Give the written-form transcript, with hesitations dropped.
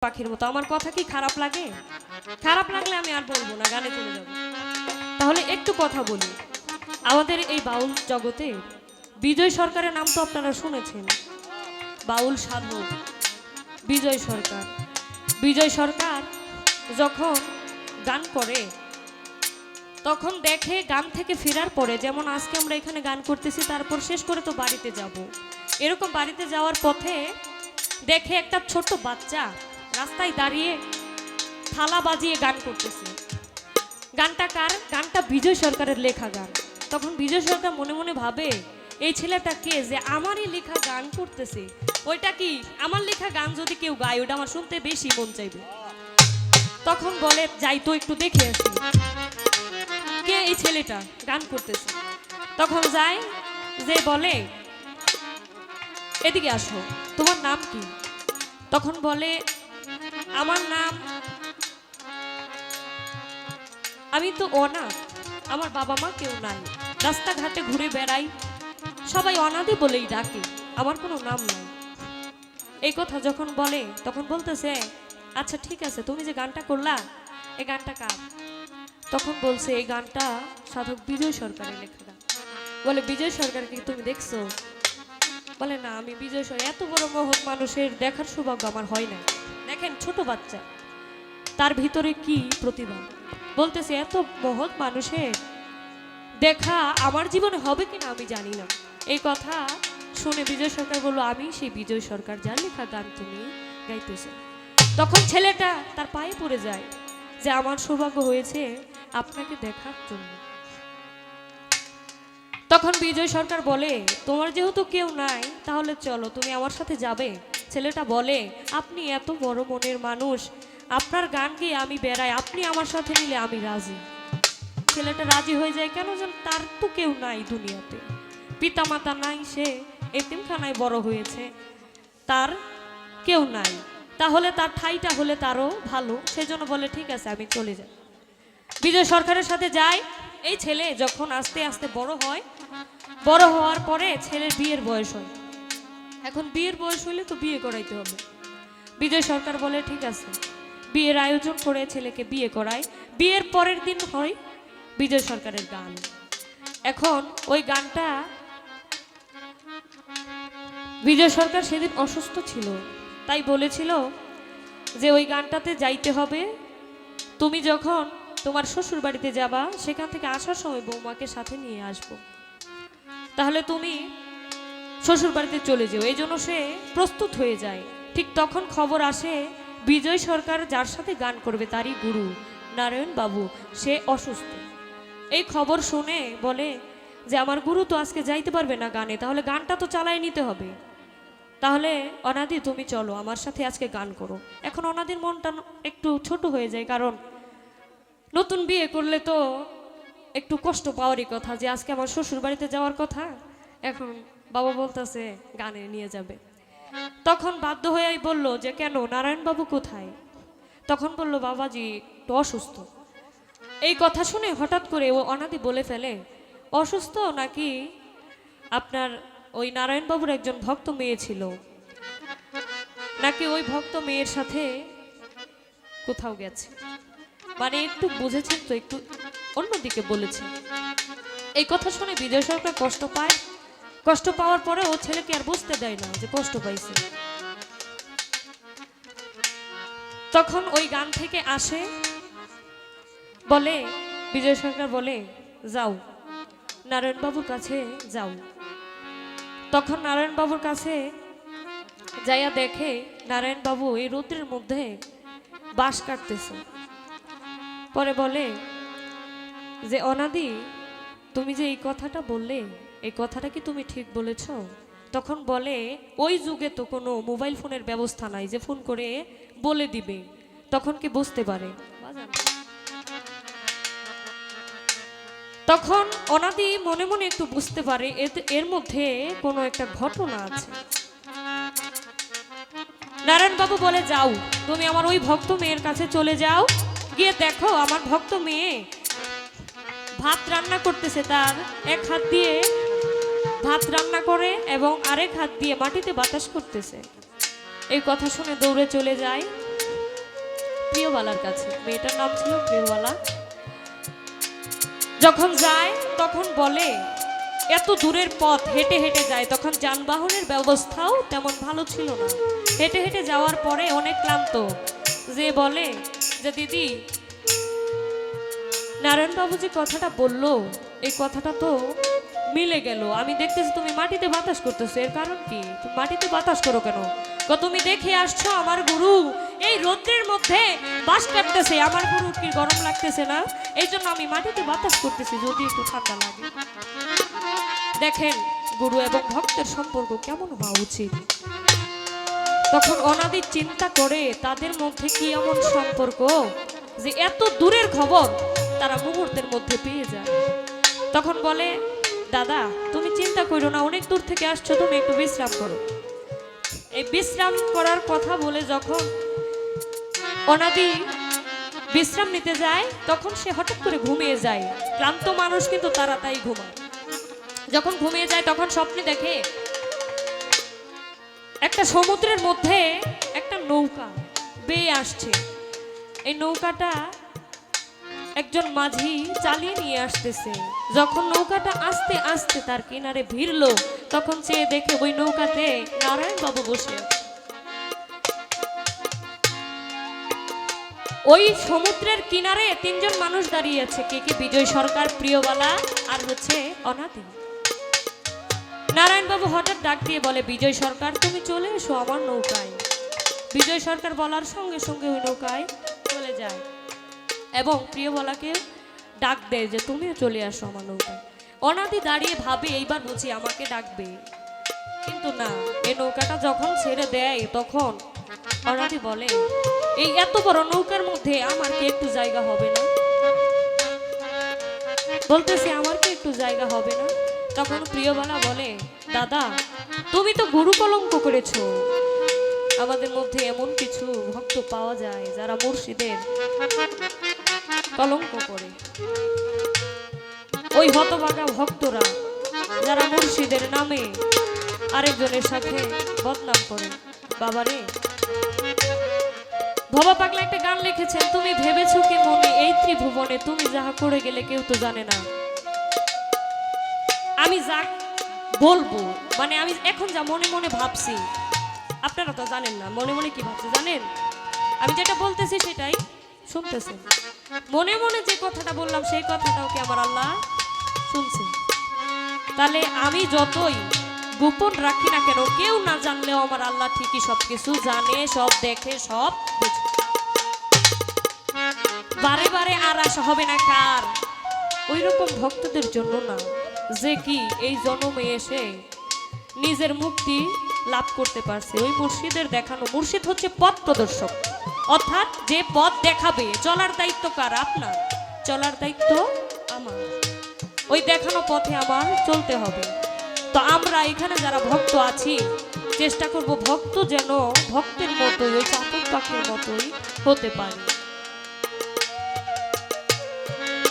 পাখির মতো। আমার কথা কি খারাপ লাগে? খারাপ লাগলে আমি আর বলবো না, গানে চলে যাব। তাহলে একটু কথা বলি। আমাদের এই বাউল জগতে বিজয় সরকারের নাম তো আপনারা শুনেছেন। বাউল সাধক বিজয় সরকার। বিজয় সরকার যখন গান করে তখন দেখে গান থেকে ফেরার পরে, যেমন আজকে আমরা এখানে গান করতেছি, তারপর শেষ করে তো বাড়িতে যাব। এরকম বাড়িতে যাওয়ার পথে দেখে একটা ছোট্ট বাচ্চা রাস্তায় দাঁড়িয়ে থালা বাজিয়ে গান করতেছে। গানটা কার? গানটা বিজয় সরকারের লেখা গান। তখন বিজয় সরকার মনে মনে ভাবে, এই ছেলেটা কে যে আমারই লেখা গান করতেছে? ওইটা কি আমার লেখা গান যদি কেউ গায়, ওটা আমার শুনতে বেশি মন চাইবে। তখন বলে, যাই তো একটু দেখে আসি কে এই ছেলেটা গান করতেছে। তখন যায়, যে বলে, এদিকে আসো, তোমার নাম কি? তখন বলে, আমার নাম, আমি তো অনাথ, আমার বাবা মা কেউ নাই, রাস্তাঘাটে ঘুরে বেড়াই, সবাই অনাথই বলেই ডাকে, আমার কোনো নাম নাই। এই কথা যখন বলে তখন বলতেছে, আচ্ছা ঠিক আছে, তুমি যে গানটা করলা এই গানটা কার? তখন বলছে, এই গানটা সাধক বিজয় সরকারের লেখা গান। বলে, বিজয় সরকারকে তুমি দেখছো? বলে, না, আমি বিজয় সরকার এত বড় মহৎ মানুষের দেখার সৌভাগ্য আমার হয় না। দেখেন ছোট বাচ্চা, তার ভিতরে কি প্রতিভা। বলতেছে, এত মহৎ মানুষের দেখা আমার জীবনে হবে কিনা আমি জানি না। এই কথা শুনে বিজয় সরকার বলল, আমি সেই বিজয় সরকার, যার লেখা গান তুমি গাইতেছো। তখন ছেলেটা তার পায়ে পড়ে যায়, যে আমার সৌভাগ্য হয়েছে আপনাকে দেখার জন্য। তখন বিজয় সরকার বলে, তোমার যেহেতু কেউ নাই, তাহলে চলো, তুমি আমার সাথে যাবে। ছেলেটা বলে, আপনি এত বড় মনের মানুষ, আপনার গান গিয়ে আমি বেড়াই, আপনি আমার সাথে নিলে আমি রাজি। ছেলেটা রাজি হয়ে যায়, কেন যেন তার তো কেউ নাই দুনিয়াতে, পিতা মাতা নাই, সে এতিমখানায় বড় হয়েছে, তার কেউ নাই, তাহলে তার ঠাইটা হলে তারও ভালো। সেজন্য বলে, ঠিক আছে, আমি চলে যাই। বিজয় সরকারের সাথে যায়। এই ছেলে যখন আস্তে আস্তে বড় হয়, বড় হওয়ার পরে ছেলের বিয়ের বয়স হয়। এখন বিয়ের বয়স হলে তো বিয়ে করাইতে হবে। বিজয় সরকার বলে, ঠিক আছে, বিয়ের আয়োজন করে ছেলেকে বিয়ে করায়। বিয়ের পরের দিন হয় বিজয় সরকারের গান। এখন ওই গানটা, বিজয় সরকার সেদিন অসুস্থ ছিল, তাই বলেছিল যে ওই গানটাতে যাইতে হবে, তুমি যখন তোমার শ্বশুর বাড়িতে যাবা, সেখান থেকে আসার সময় বৌমাকে সাথে নিয়ে আসবো, তাহলে তুমি শ্বশুর বাড়িতে চলে যেও। এই জন্য সে প্রস্তুত হয়ে যায়। ঠিক তখন খবর আসে, বিজয় সরকার যার সাথে গান করবে তারই গুরু নারায়ণ বাবু, সে অসুস্থ। এই খবর শুনে বলে যে, আমার গুরু তো আজকে যাইতে পারবে না গানে, তাহলে গানটা তো চালাই নিতে হবে। তাহলে অনাদি, তুমি চলো আমার সাথে আজকে গান করো। এখন অনাদির মনটা একটু ছোট হয়ে যায়, কারণ নতুন বিয়ে করলে তো একটু কষ্ট পাওয়ারই কথা, যে আজকে আমার শ্বশুর বাড়িতে যাওয়ার কথা, এখন বাবা বলতেছে গানে নিয়ে যাবে। তখন বাধ্য হয়েই বলল যে, কেন, নারায়ণবাবু কোথায়? তখন বলল, বাবাজি একটু অসুস্থ। এই কথা শুনে হঠাৎ করে ও অনাদি বলে ফেলে, অসুস্থ নাকি আপনার ওই নারায়ণবাবুর একজন ভক্ত মেয়ে ছিল, নাকি ওই ভক্ত মেয়ের সাথে কোথাও গেছে? মানে একটু বুঝেছেন তো, একটু অন্যদিকে বলেছে। এই কথা শুনে বিজয় সরকার কষ্ট পায়। কষ্ট পাওয়ার পরে ও ছেলেকে আর বুঝতে দেয় না যে কষ্ট পাইছে। তখন ওই গান থেকে আসে, বলে, বিজয় সরকার বলে, যাও নারায়ণবাবুর কাছে যাও। তখন নারায়ণবাবুর কাছে যাইয়া দেখে নারায়ণবাবু এই রৌদ্রের মধ্যে বাঁশ কাটতেছে। পরে বলে যে, অনাদি, তুমি যে এই কথাটা বললে, এই কথাটা কি তুমি ঠিক বলেছ? তখন বলে, ওই যুগে তো কোনো মোবাইল ফোনের ব্যবস্থা নাই যে ফোন করে বলে দিবে, তখন কি বুঝতে পারে? তখন অনাদি মনে মনে একটু বুঝতে পারে এর মধ্যে কোনো একটা ঘটনা আছে। নারায়ণবাবু বলে, যাও, তুমি আমার ওই ভক্ত মেয়ের কাছে চলে যাও, গিয়ে দেখো আমার ভক্ত মেয়ে ভাত রান্না করতেছে, তার এক হাত দিয়ে ভাত রান্না করে এবং আরেক হাত দিয়ে মাটিতে বাতাস করতেছে। এই কথা শুনে দৌড়ে চলে যায়। প্রিয়বালার কাছে। মেয়েটার নাম ছিল প্রিয়বালা। যখন যায় তখন বলে এত দূরের পথ হেঁটে হেঁটে যায়, তখন যানবাহনের ব্যবস্থাও তেমন ভালো ছিল না। হেঁটে হেঁটে যাওয়ার পরে অনেক ক্লান্ত, যে বলে যে দিদি, নারায়ণবাবু যে কথাটা বললো এই কথাটা তো মিলে গেল। আমি দেখতেছি তুমি মাটিতে বাতাস করতেছো, এর কারণ কি? তুমি মাটিতে বাতাস করো কেন? তুমি দেখে আসছো আমার গুরু এই রৌদ্রের মধ্যে বাস কাটতেছে, আমার গুরু কি গরম লাগতেছে না? এই জন্য আমি মাটিতে বাতাস করতেছি, যদি একটু ঠান্ডা লাগে। দেখেন গুরু এবং ভক্তের সম্পর্ক কেমন হওয়া উচিত। তখন অনাদি চিন্তা করে তাদের মধ্যে কি এমন সম্পর্ক যে এত দূরের খবর তারা মুহূর্তের মধ্যে পেয়ে যায়। তখন বলে, দাদা তুমি চিন্তা করো না, অনেক দূর থেকে আসছো, তুমি একটু বিশ্রাম করো। এই বিশ্রাম করার কথা বলে যখন অনাদি বিশ্রাম নিতে যায়, তখন সে হঠাৎ করে ঘুমিয়ে যায়। ক্লান্ত মানুষ কিন্তু তাড়াতাড়ি ঘুমায়। যখন ঘুমিয়ে যায় তখন স্বপ্নে দেখে একটা সমুদ্রের মধ্যে একটা নৌকা বেয়ে আসছে। এই নৌকাটা একজন মাঝি চালিয়ে নিয়ে আসতেছে। যখন নৌকাটা আস্তে আস্তে তার কিনারে ভিড়ল, তখন সে দেখে ওই নৌকাতে নারায়ণবাবু বসে আছে। ওই সমুদ্রের কিনারে তিনজন মানুষ দাঁড়িয়ে আছে। কে কে? বিজয় সরকার, প্রিয়বালা আর হচ্ছে অনাদি। নারায়ণবাবু হঠাৎ ডাক দিয়ে বলে, বিজয় সরকার তুমি চলে এসো আমার নৌকায়। বিজয় সরকার বলার সঙ্গে সঙ্গে ওই নৌকায় চলে যায় এবং প্রিয়বালাকে ডাক দেয় যে তুমিও চলে আসো আমার নৌকায়। অনাদি দাঁড়িয়ে ভাবে এইবার বুঝি আমাকে ডাকবে, কিন্তু না। এই নৌকাটা যখন ছেড়ে দেয় তখন অনাদি বলে, এই এত বড় নৌকার মধ্যে আমার কি একটু জায়গা হবে না? বলতেছে আমার কি একটু জায়গা হবে না? তখন প্রিয়বালা বলে, দাদা তুমি তো গুরু কলঙ্ক করেছো। আমাদের মধ্যে এমন কিছু ভক্ত পাওয়া যায় যারা মুর্শিদের কলঙ্ক করে। ওই হতভাগা ভক্তরা যারা মুর্শিদের নামে আরেকজনের সাথে বদনাম করে। বাবারে, ভবা পাগলা একটা গান লিখেছেন, তুমি ভেবেছো কি মনে এই ত্রিভুবনে তুমি যাহা করে গেলে কেউ তো জানে না। আমি যা বলবো, মানে আমি এখন যা মনে মনে ভাবছি আপনারা তো জানেন না মনে মনে কি ভাবছে জানেন? আমি যেটা বলতেছি সেটাই শুনতেছেন। মনে মনে যে কথাটা বললাম সেই কথাটাও কি আমার আল্লাহ শুনছে? তাহলে আমি যতই গোপন রাখি না কেন, কেউ না জানলেও আমার আল্লাহ ঠিকই সবকিছু জানে, সব দেখে, সব বুঝে। বারে বারে আর আশা হবে না কার? ওই রকম ভক্তদের জন্য না যে কি এই জন্মে এসে নিজের মুক্তি লাভ করতে পারছে। ওই মুর্শিদের দেখানো, মুর্শিদ হচ্ছে পথ প্রদর্শক, অর্থাৎ যে পথ দেখাবে। চলার দায়িত্ব কার? আপনার। চলার দায়িত্ব আমার। ওই দেখানো পথে আমার চলতে হবে। তো আমরা এখানে যারা ভক্ত আছি চেষ্টা করব ভক্ত যেন ভক্তের মতোই, ওই চাতক পাখির মতোই হতে পারে।